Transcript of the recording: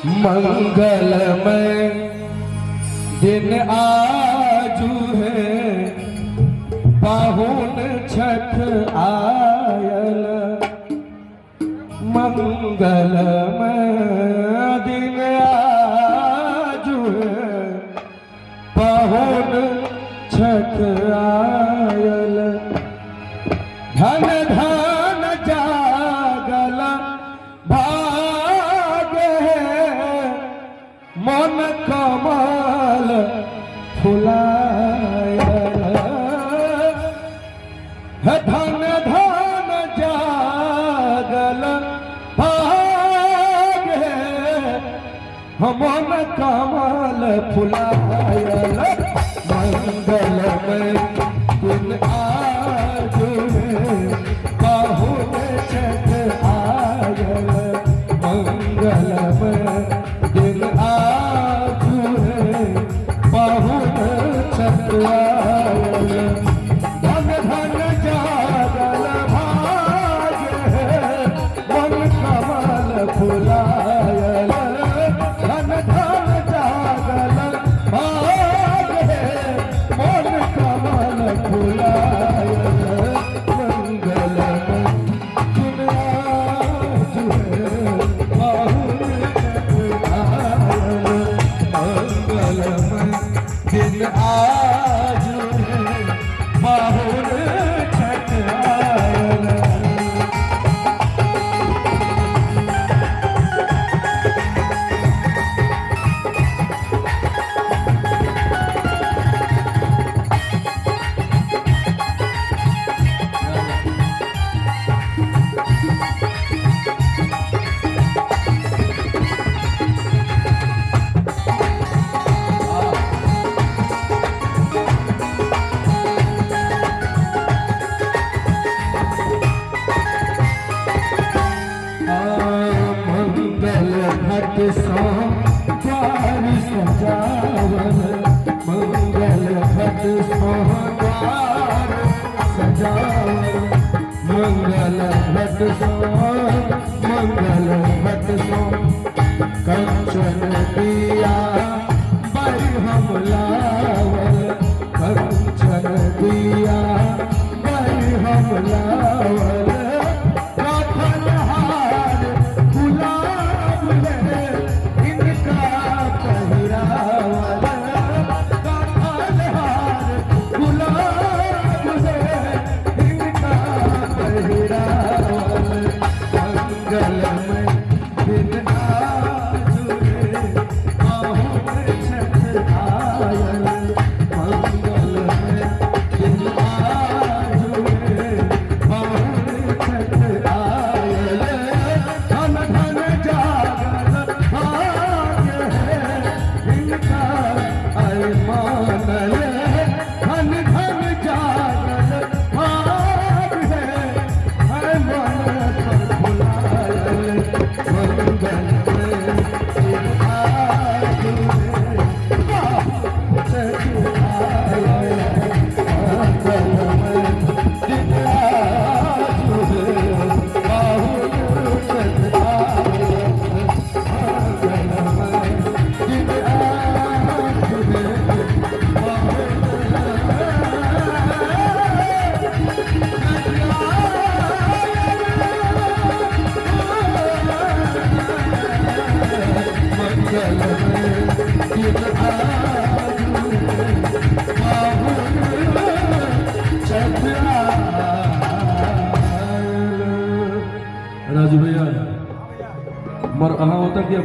मंगलमय दिन आजू है, पाहुन छठ आयल। मंगलमय दिन आजू है, पाहुन छठ आयल। धन धन जागल भाग्य है, मन कमल फुलायल। धन धन जागल भाग्य है, मन कमल फुलायल। मंगलमय दिन आजू है, पाहुन छठ आयल। मंगलमय दिन आजू है, पाहुन छठ आयल। धन धन जागल भाग्य है, मन कमल फुलायल। धन धन जागल भाग्य है, मन कमल फुलायल। मंगलमय दिन आजू है, पाहुन छठ आयल। मंगलमय दिन आजू है, पाहुन छठ आयल। मंगल घट सो द्वार सजावल। मंगल घट सो द्वार सजावल। मंगल घट सो, मंगल घट सो कंचन दिया बड़ी हम लावल। कंचन दिया बड़ी हम लावल। राखल हार गुलाब है, इनका पहिरावल। राखल हार गुलाब है, इनका पहिरावल। मंगलमय दिन आजू है, पाहुन छठ आयल। मंगलमय दिन आजू है, पाहुन छठ आयल। धन धन जागल भाग्य है, इनका अरमानल। धन धन जागल भाग्य है, मन पर फुलायल। मंगलमय दिन आजू है, पाहुन छठ आयल। मंगलमय दिन आजू है, पाहुन छठ आयल। मंगलमय दिन आजू है, राजू भैया मर अहाँ होता क्या